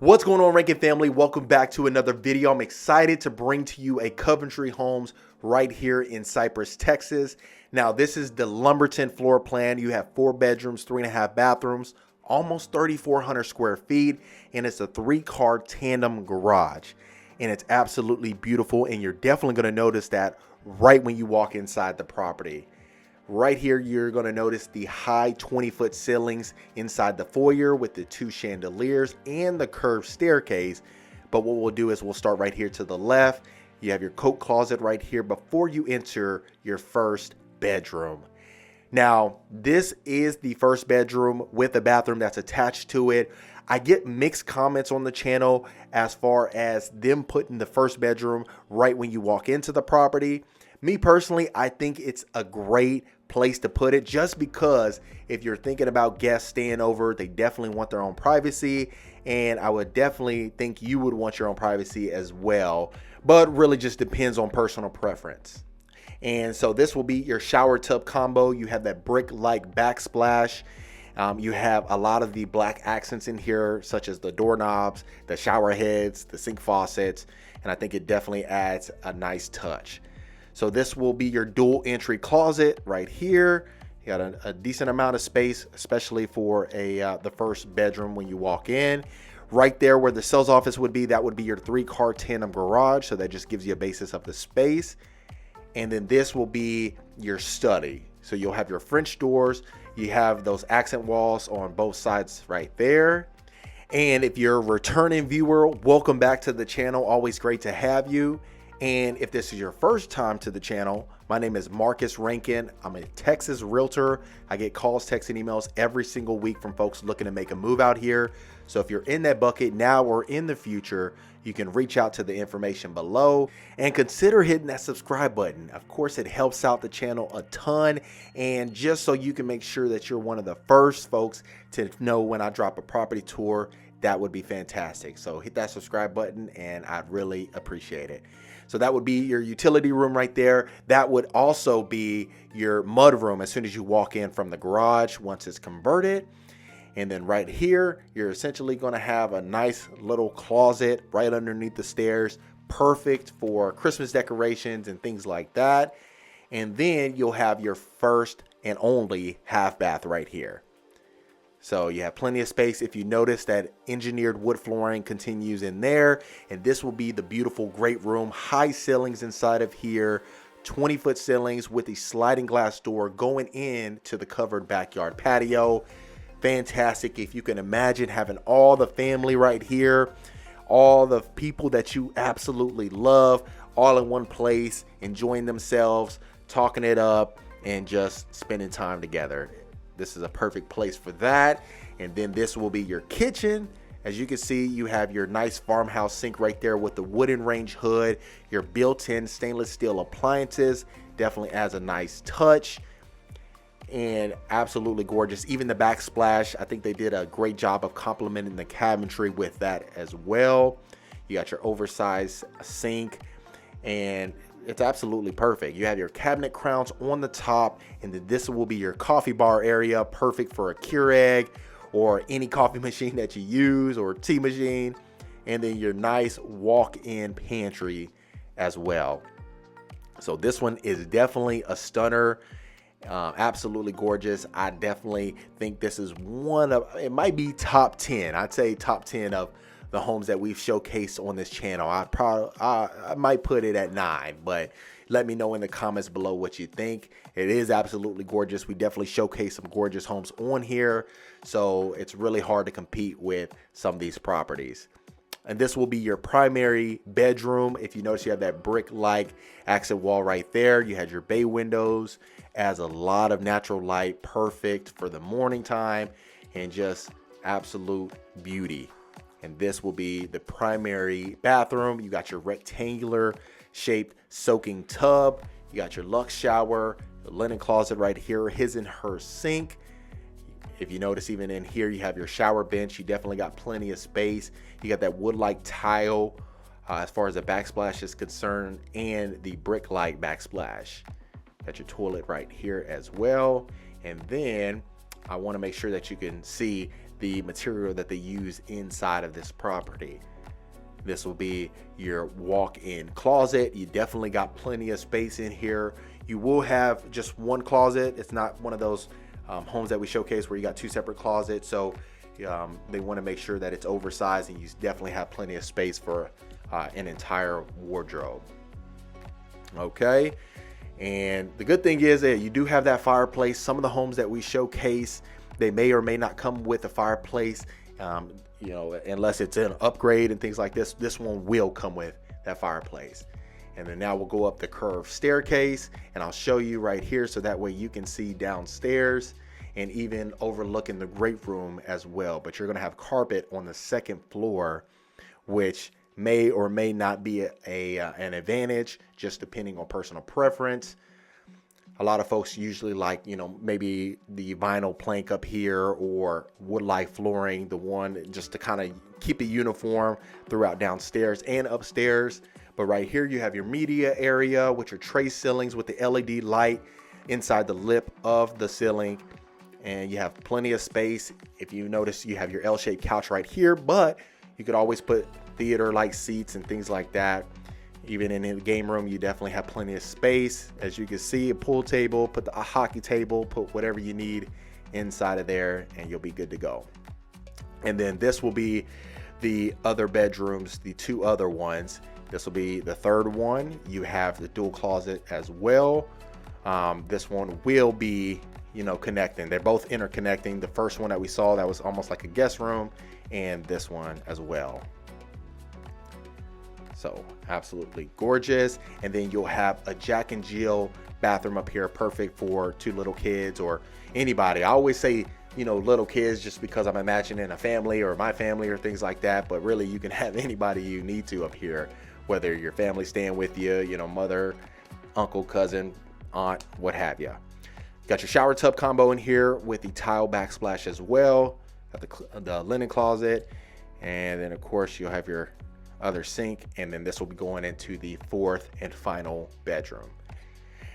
What's going on, Rankin family? Welcome back to another video. I'm excited to bring to you a Coventry Homes right here in Cypress, Texas. Now, this is the Lumberton floor plan. You have 4 bedrooms, 3.5 bathrooms, almost 3,400 square feet, and it's a 3-car tandem garage. And it's absolutely beautiful, and you're definitely going to notice that right when you walk inside the property. Right here, you're going to notice the high 20-foot ceilings inside the foyer with the 2 chandeliers and the curved staircase. But what we'll do is we'll start right here to the left. You have your coat closet right here before you enter your first bedroom. Now, this is the first bedroom with a bathroom that's attached to it. I get mixed comments on the channel as far as them putting the first bedroom right when you walk into the property. Me personally, I think it's a great place to put it, just because if you're thinking about guests staying over, they definitely want their own privacy, and I would definitely think you would want your own privacy as well, but really just depends on personal preference. And so this will be your shower tub combo. You have that brick-like backsplash. You have a lot of the black accents in here, such as the doorknobs, the shower heads, the sink faucets, and I think it definitely adds a nice touch. So this will be your dual entry closet right here. You got a decent amount of space, especially for the first bedroom when you walk in. Right there where the sales office would be, that would be your 3-car tandem garage. So that just gives you a basis of the space. And then this will be your study. So you'll have your French doors. You have those accent walls on both sides right there. And if you're a returning viewer, welcome back to the channel. Always great to have you. And if this is your first time to the channel, my name is Marcus Rankin. I'm a Texas realtor. I get calls, texts, and emails every single week from folks looking to make a move out here. So if you're in that bucket now or in the future, you can reach out to the information below and consider hitting that subscribe button. Of course, it helps out the channel a ton. And just so you can make sure that you're one of the first folks to know when I drop a property tour, that would be fantastic. So hit that subscribe button and I'd really appreciate it. So that would be your utility room right there. That would also be your mud room as soon as you walk in from the garage once it's converted. And then right here, you're essentially going to have a nice little closet right underneath the stairs, perfect for Christmas decorations and things like that. And then you'll have your first and only half bath right here. So you have plenty of space. If you notice, that engineered wood flooring continues in there, and this will be the beautiful great room. High ceilings inside of here, 20-foot ceilings with a sliding glass door going into the covered backyard patio. Fantastic. If you can imagine having all the family right here, all the people that you absolutely love, all in one place, enjoying themselves, talking it up, and just spending time together. This is a perfect place for that. And then this will be your kitchen. As you can see, you have your nice farmhouse sink right there with the wooden range hood, your built-in stainless steel appliances. Definitely adds a nice touch and absolutely gorgeous. Even the backsplash, I think they did a great job of complementing the cabinetry with that as well. You got your oversized sink, and it's absolutely perfect. You have your cabinet crowns on the top, and then this will be your coffee bar area, perfect for a Keurig or any coffee machine that you use, or tea machine. And then your nice walk-in pantry as well. So this one is definitely a stunner. Absolutely gorgeous. I definitely think this is one of, it might be top 10. I'd say top 10 of the homes that we've showcased on this channel. I might put it at 9, but let me know in the comments below what you think. It is absolutely gorgeous. We definitely showcase some gorgeous homes on here, so it's really hard to compete with some of these properties. And this will be your primary bedroom. If you notice, you have that brick-like accent wall right there. You had your bay windows, adds a lot of natural light, perfect for the morning time, and just absolute beauty. And this will be the primary bathroom. You got your rectangular shaped soaking tub. You got your luxe shower, the linen closet right here, his and her sink. If you notice, even in here, you have your shower bench. You definitely got plenty of space. You got that wood-like tile as far as the backsplash is concerned, and the brick-like backsplash. Got your toilet right here as well. And then I want to make sure that you can see the material that they use inside of this property. This will be your walk-in closet. You definitely got plenty of space in here. You will have just one closet. It's not one of those homes that we showcase where you got two separate closets. So they want to make sure that it's oversized, and you definitely have plenty of space for an entire wardrobe. Okay. And the good thing is that you do have that fireplace. Some of the homes that we showcase, they may or may not come with a fireplace, you know, unless it's an upgrade and things like this. This one will come with that fireplace. And then now we'll go up the curved staircase, and I'll show you right here so that way you can see downstairs and even overlooking the great room as well. But you're going to have carpet on the second floor, which may or may not be an advantage, just depending on personal preference. A lot of folks usually like, you know, maybe the vinyl plank up here or wood-like flooring, the one just to kind of keep it uniform throughout downstairs and upstairs. But right here you have your media area with your tray ceilings with the LED light inside the lip of the ceiling. And you have plenty of space. If you notice, you have your L-shaped couch right here, but you could always put theater-like seats and things like that. Even in the game room, you definitely have plenty of space. As you can see, a pool table, put a hockey table, put whatever you need inside of there, and you'll be good to go. And then this will be the other bedrooms, the two other ones. This will be the third one. You have the dual closet as well. This one will be, you know, connecting. They're both interconnecting. The first one that we saw, that was almost like a guest room, and this one as well. So absolutely gorgeous. And then you'll have a Jack and Jill bathroom up here, perfect for two little kids or anybody. I always say, you know, little kids just because I'm imagining a family or my family or things like that, but really you can have anybody you need to up here, whether your family staying with you, you know, mother, uncle, cousin, aunt, what have you. Got your shower tub combo in here with the tile backsplash as well. Got the linen closet, and then of course you'll have your other sink, and then this will be going into the fourth and final bedroom.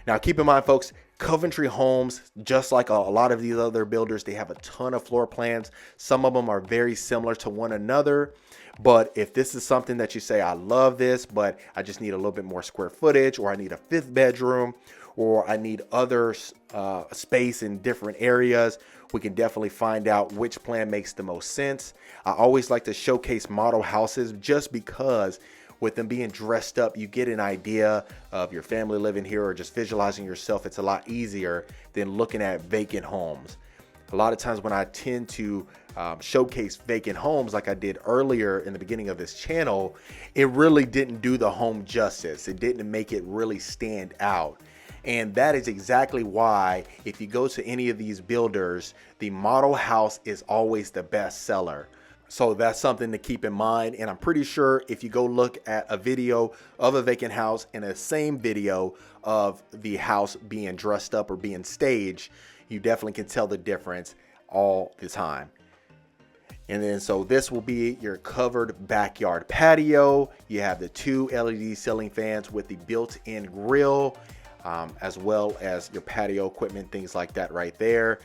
Now keep in mind, folks, Coventry Homes, just like a lot of these other builders, they have a ton of floor plans. Some of them are very similar to one another, but if this is something that you say, I love this, but I just need a little bit more square footage, or I need a fifth bedroom, or I need other space in different areas, we can definitely find out which plan makes the most sense. I always like to showcase model houses just because with them being dressed up, you get an idea of your family living here or just visualizing yourself. It's a lot easier than looking at vacant homes. A lot of times when I tend to showcase vacant homes like I did earlier in the beginning of this channel, it really didn't do the home justice. It didn't make it really stand out. And that is exactly why if you go to any of these builders, the model house is always the best seller. So that's something to keep in mind. And I'm pretty sure if you go look at a video of a vacant house and a same video of the house being dressed up or being staged, you definitely can tell the difference all the time. And then so this will be your covered backyard patio. You have the two LED ceiling fans with the built-in grill, as well as your patio equipment, things like that right there.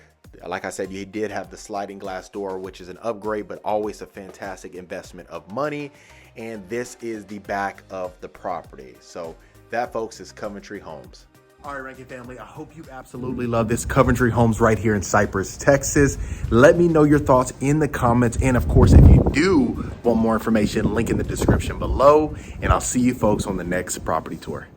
Like I said, you did have the sliding glass door, which is an upgrade, but always a fantastic investment of money. And this is the back of the property. So that, folks, is Coventry Homes. All right, Rankin family, I hope you absolutely love this Coventry Homes right here in Cypress, Texas. Let me know your thoughts in the comments. And of course, if you do want more information, link in the description below. And I'll see you folks on the next property tour.